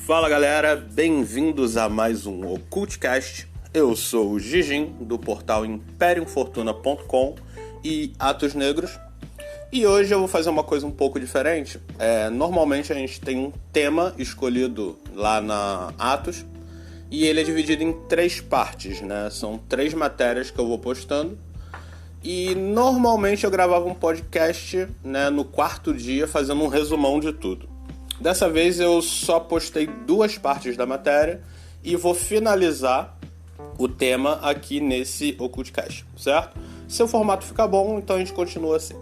Fala galera, bem-vindos a mais um Occultcast. Eu sou o Gigim, do portal imperiumfortuna.com e Atos Negros. E hoje eu vou fazer uma coisa um pouco diferente. Normalmente a gente tem um tema escolhido lá na Atos e ele é dividido em 3 partes, né? São 3 matérias que eu vou postando. E normalmente eu gravava um podcast, né, no 4º dia fazendo um resumão de tudo. Dessa vez eu só postei 2 partes da matéria e vou finalizar o tema aqui nesse Occultcast, certo? Se o formato ficar bom, então a gente continua assim.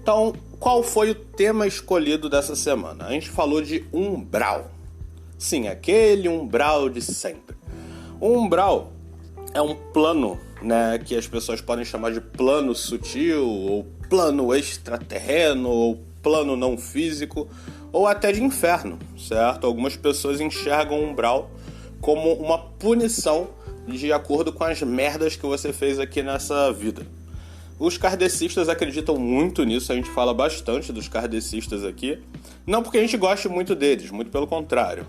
Então, qual foi o tema escolhido dessa semana? A gente falou de umbral. Sim, aquele umbral de sempre. O umbral é um plano, né, que as pessoas podem chamar de plano sutil, ou plano extraterreno, ou plano não físico, ou até de inferno, certo? Algumas pessoas enxergam o umbral como uma punição de acordo com as merdas que você fez aqui nessa vida. Os kardecistas acreditam muito nisso, a gente fala bastante dos kardecistas aqui. Não porque a gente goste muito deles, muito pelo contrário.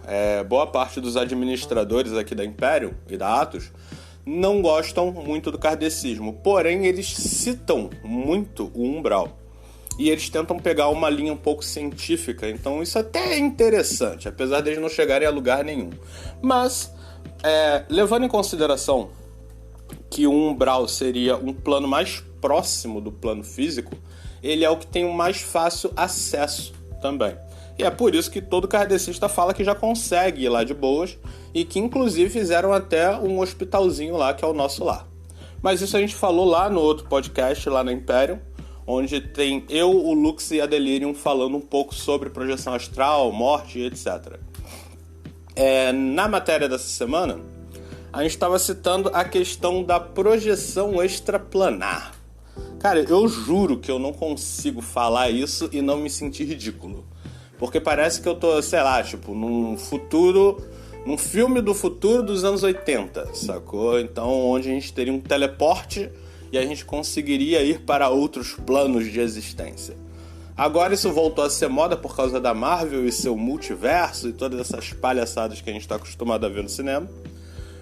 Boa parte dos administradores aqui da Imperium e da Atos não gostam muito do kardecismo, porém eles citam muito o umbral. E eles tentam pegar uma linha um pouco científica, então isso até é interessante, apesar de eles não chegarem a lugar nenhum. Mas, levando em consideração que o umbral seria um plano mais próximo do plano físico, ele é o que tem o mais fácil acesso também. E é por isso que todo kardecista fala que já consegue ir lá de boas e que inclusive fizeram até um hospitalzinho lá, que é o nosso lar. Mas isso a gente falou lá no outro podcast, lá na Imperium, onde tem eu, o Lux e a Delirium falando um pouco sobre projeção astral, morte e etc. Na matéria dessa semana, a gente estava citando a questão da projeção extraplanar. Cara, eu juro que eu não consigo falar isso e não me sentir ridículo. Porque parece que eu tô, sei lá, tipo, num filme do futuro dos anos 80, sacou? Então, onde a gente teria um teleporte e a gente conseguiria ir para outros planos de existência. Agora isso voltou a ser moda por causa da Marvel e seu multiverso e todas essas palhaçadas que a gente está acostumado a ver no cinema.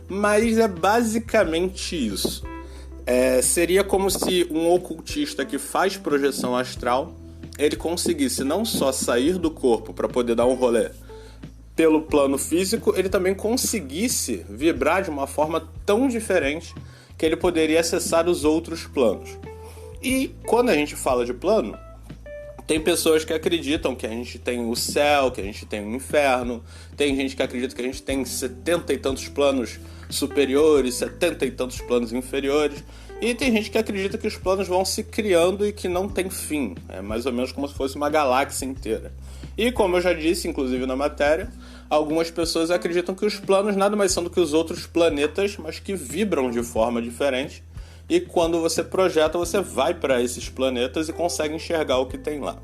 Mas é basicamente isso. Seria como se um ocultista que faz projeção astral, ele conseguisse não só sair do corpo para poder dar um rolê pelo plano físico, ele também conseguisse vibrar de uma forma tão diferente que ele poderia acessar os outros planos. E quando a gente fala de plano, tem pessoas que acreditam que a gente tem o céu, que a gente tem o inferno, tem gente que acredita que a gente tem 70 e tantos planos superiores, 70 e tantos planos inferiores, e tem gente que acredita que os planos vão se criando e que não tem fim. É mais ou menos como se fosse uma galáxia inteira. E como eu já disse, inclusive na matéria, algumas pessoas acreditam que os planos nada mais são do que os outros planetas, mas que vibram de forma diferente. E quando você projeta, você vai para esses planetas e consegue enxergar o que tem lá.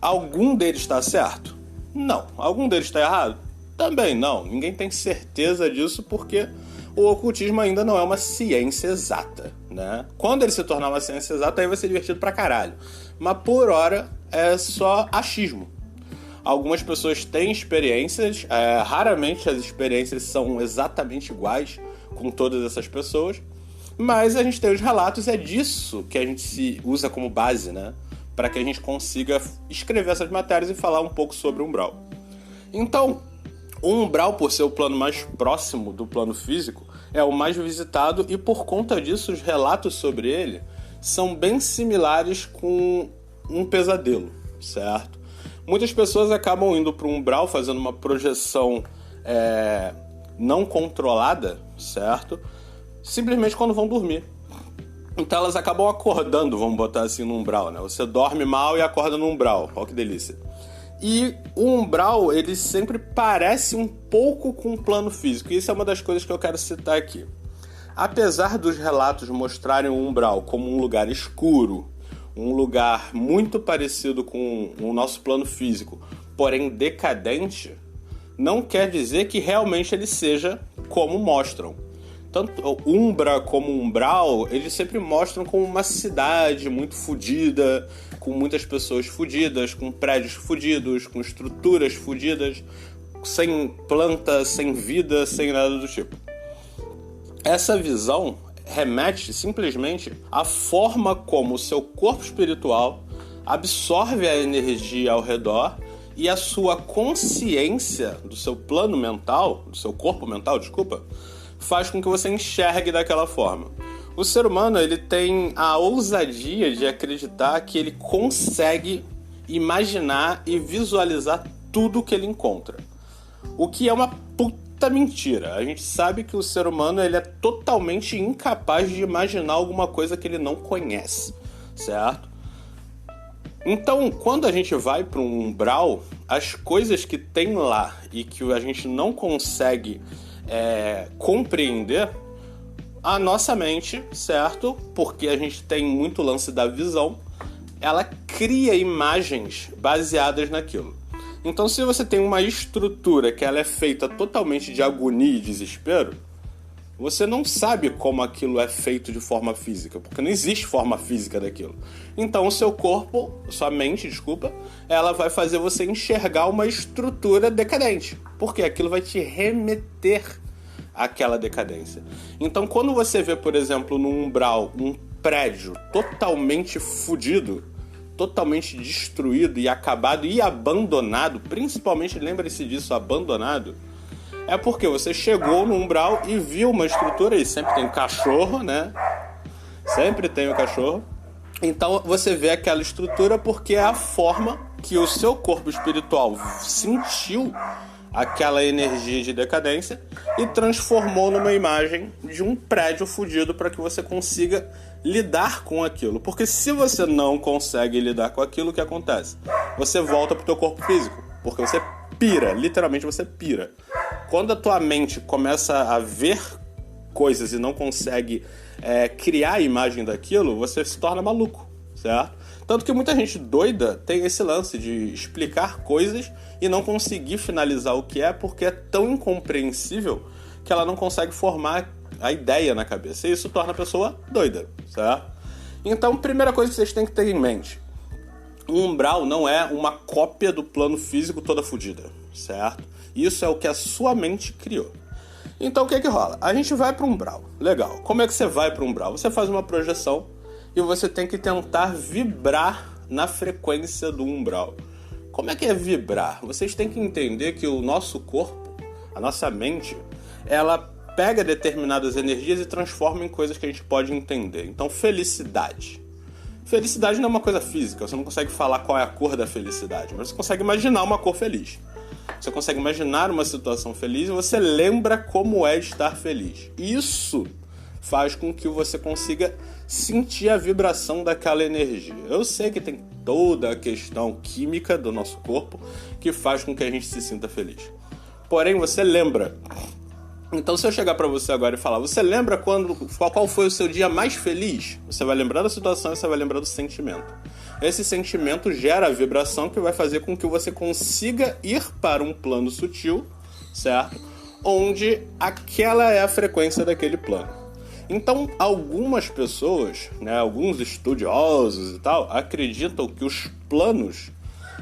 Algum deles está certo? Não. Algum deles está errado? Também não. Ninguém tem certeza disso porque o ocultismo ainda não é uma ciência exata, né? Quando ele se tornar uma ciência exata, aí vai ser divertido pra caralho. Mas por hora é só achismo. Algumas pessoas têm experiências, raramente as experiências são exatamente iguais com todas essas pessoas, mas a gente tem os relatos, é disso que a gente se usa como base, né? Para que a gente consiga escrever essas matérias e falar um pouco sobre o umbral. Então, o umbral, por ser o plano mais próximo do plano físico, é o mais visitado e por conta disso os relatos sobre ele são bem similares com um pesadelo, certo? Muitas pessoas acabam indo para o umbral fazendo uma projeção não controlada, certo? Simplesmente quando vão dormir. Então elas acabam acordando, vamos botar assim, no umbral, né? Você dorme mal e acorda no umbral, olha que delícia. E o umbral, ele sempre parece um pouco com o plano físico. E isso é uma das coisas que eu quero citar aqui. Apesar dos relatos mostrarem o umbral como um lugar escuro, um lugar muito parecido com o nosso plano físico, porém decadente, não quer dizer que realmente ele seja como mostram. Tanto Umbra como Umbral, eles sempre mostram como uma cidade muito fodida, com muitas pessoas fodidas, com prédios fodidos, com estruturas fodidas. sem planta, sem vida, sem nada do tipo. Essa visão remete simplesmente à forma como o seu corpo espiritual absorve a energia ao redor e a sua consciência do seu plano mental, do seu corpo mental, faz com que você enxergue daquela forma. O ser humano, ele tem a ousadia de acreditar que ele consegue imaginar e visualizar tudo que ele encontra. O que é uma puta mentira. A gente sabe que o ser humano, ele é totalmente incapaz de imaginar alguma coisa que ele não conhece, certo? Então, quando a gente vai para um umbral, as coisas que tem lá e que a gente não consegue compreender, a nossa mente, certo? Porque a gente tem muito lance da visão, ela cria imagens baseadas naquilo. Então, se você tem uma estrutura que ela é feita totalmente de agonia e desespero, você não sabe como aquilo é feito de forma física, porque não existe forma física daquilo. Então, o seu corpo, sua mente, ela vai fazer você enxergar uma estrutura decadente, porque aquilo vai te remeter àquela decadência. Então, quando você vê, por exemplo, no umbral, um prédio totalmente fodido, totalmente destruído e acabado e abandonado, principalmente, lembre-se disso, abandonado, é porque você chegou no umbral e viu uma estrutura, e sempre tem cachorro, né? Sempre tem o cachorro. Então você vê aquela estrutura porque é a forma que o seu corpo espiritual sentiu aquela energia de decadência e transformou numa imagem de um prédio fudido para que você consiga lidar com aquilo. Porque se você não consegue lidar com aquilo, o que acontece? Você volta pro teu corpo físico, porque você pira, literalmente você pira. Quando a tua mente começa a ver coisas e não consegue criar a imagem daquilo, você se torna maluco, certo? Tanto que muita gente doida tem esse lance de explicar coisas e não conseguir finalizar o que é, porque é tão incompreensível que ela não consegue formar a ideia na cabeça. E isso torna a pessoa doida, certo? Então, primeira coisa que vocês têm que ter em mente: um umbral não é uma cópia do plano físico toda fodida, certo? Isso é o que a sua mente criou. Então, o que rola? A gente vai para um umbral. Legal. Como é que você vai para um umbral? Você faz uma projeção e você tem que tentar vibrar na frequência do umbral. Como é que é vibrar? Vocês têm que entender que o nosso corpo, a nossa mente, ela pega determinadas energias e transforma em coisas que a gente pode entender. Então, felicidade. Felicidade não é uma coisa física, você não consegue falar qual é a cor da felicidade, mas você consegue imaginar uma cor feliz. Você consegue imaginar uma situação feliz e você lembra como é estar feliz. Isso faz com que você consiga sentir a vibração daquela energia. Eu sei que tem toda a questão química do nosso corpo que faz com que a gente se sinta feliz. Porém, você lembra. Então, se eu chegar pra você agora e falar, você lembra qual foi o seu dia mais feliz? Você vai lembrar da situação e você vai lembrar do sentimento. Esse sentimento gera a vibração que vai fazer com que você consiga ir para um plano sutil, certo? Onde aquela é a frequência daquele plano. Então, algumas pessoas, né, alguns estudiosos e tal, acreditam que os planos,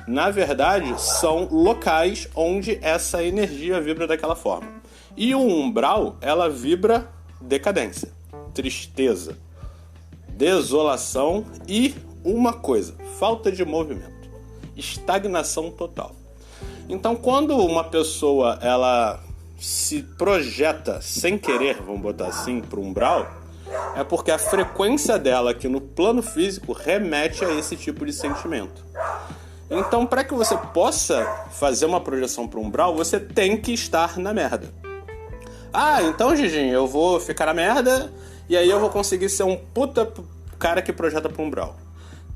na verdade, são locais onde essa energia vibra daquela forma. E o umbral, ela vibra decadência, tristeza, desolação e uma coisa, falta de movimento, estagnação total. Então, quando uma pessoa ela se projeta sem querer, vamos botar assim, para o umbral, é porque a frequência dela aqui no plano físico remete a esse tipo de sentimento. Então, para que você possa fazer uma projeção para o umbral, você tem que estar na merda. Ah, então, Gigim, eu vou ficar na merda e aí eu vou conseguir ser um puta cara que projeta para o umbral.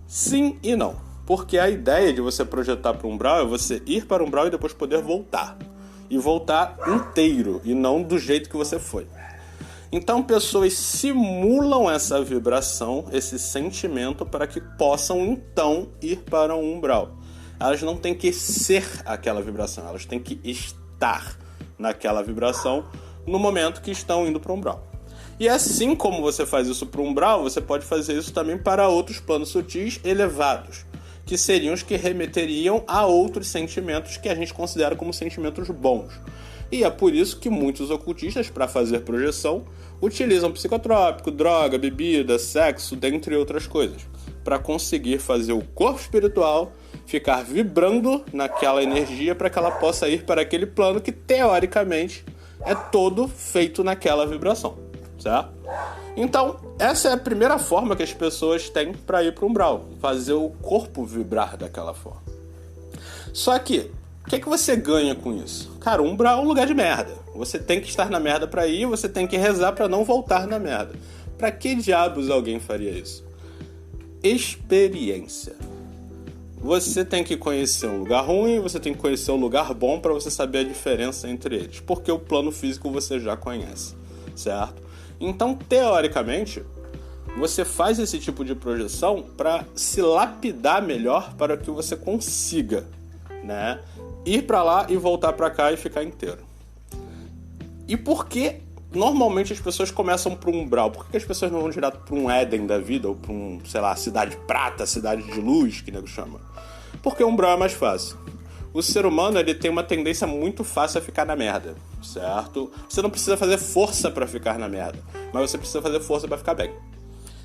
Sim e não. Porque a ideia de você projetar para o umbral é você ir para o umbral e depois poder voltar. E voltar inteiro e não do jeito que você foi. Então, pessoas simulam essa vibração, esse sentimento, para que possam, então, ir para um umbral. Elas não têm que ser aquela vibração, elas têm que estar naquela vibração no momento que estão indo para o umbral. E assim como você faz isso para o umbral, você pode fazer isso também para outros planos sutis elevados, que seriam os que remeteriam a outros sentimentos que a gente considera como sentimentos bons. E é por isso que muitos ocultistas, para fazer projeção, utilizam psicotrópico, droga, bebida, sexo, dentre outras coisas, para conseguir fazer o corpo espiritual ficar vibrando naquela energia para que ela possa ir para aquele plano que, teoricamente, é todo feito naquela vibração, certo? Então, essa é a primeira forma que as pessoas têm para ir para o umbral, fazer o corpo vibrar daquela forma. Só que, o que você ganha com isso? Cara, o umbral é um lugar de merda. Você tem que estar na merda para ir, você tem que rezar para não voltar na merda. Para que diabos alguém faria isso? Experiência. Você tem que conhecer um lugar ruim, você tem que conhecer um lugar bom para você saber a diferença entre eles, porque o plano físico você já conhece, certo? Então, teoricamente, você faz esse tipo de projeção para se lapidar melhor para que você consiga, né, ir para lá e voltar para cá e ficar inteiro. E por que normalmente as pessoas começam por um umbral? Por que as pessoas não vão direto para um Éden da vida ou para um, sei lá, cidade prata, cidade de luz, que o nego chama? Porque o umbral é mais fácil. O ser humano, ele tem uma tendência muito fácil a ficar na merda, certo? Você não precisa fazer força para ficar na merda, mas você precisa fazer força para ficar bem.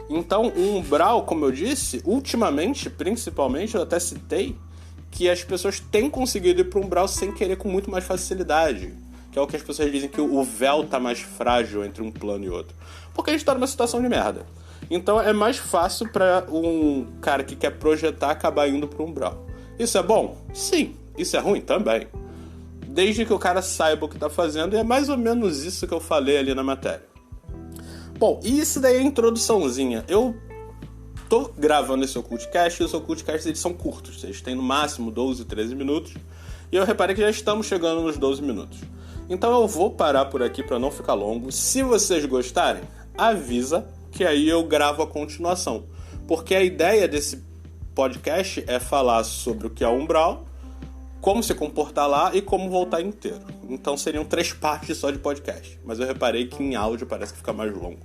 Então, o umbral, como eu disse, ultimamente, principalmente, eu até citei que as pessoas têm conseguido ir para o umbral sem querer com muito mais facilidade. Que é o que as pessoas dizem, que o véu tá mais frágil entre um plano e outro. Porque a gente tá numa situação de merda. Então é mais fácil para um cara que quer projetar acabar indo pro umbral. Isso é bom? Sim. Isso é ruim? Também. Desde que o cara saiba o que tá fazendo, e é mais ou menos isso que eu falei ali na matéria. Bom, e isso daí é a introduçãozinha. Eu tô gravando esse Occultcast, e os Occultcasts eles são curtos. Eles têm no máximo 12, 13 minutos. E eu reparei que já estamos chegando nos 12 minutos. Então eu vou parar por aqui para não ficar longo. Se vocês gostarem, avisa que aí eu gravo a continuação. Porque a ideia desse podcast é falar sobre o que é o umbral, como se comportar lá e como voltar inteiro. Então seriam 3 partes só de podcast. Mas eu reparei que em áudio parece que fica mais longo.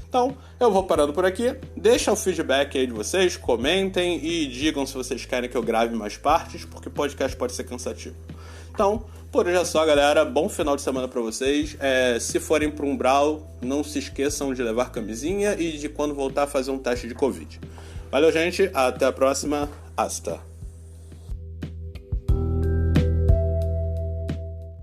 Então eu vou parando por aqui. Deixa o feedback aí de vocês, comentem e digam se vocês querem que eu grave mais partes, porque podcast pode ser cansativo. Então, por hoje é só, galera. Bom final de semana pra vocês. Se forem pro umbral, não se esqueçam de levar camisinha e de quando voltar fazer um teste de Covid. Valeu, gente. Até a próxima. Hasta.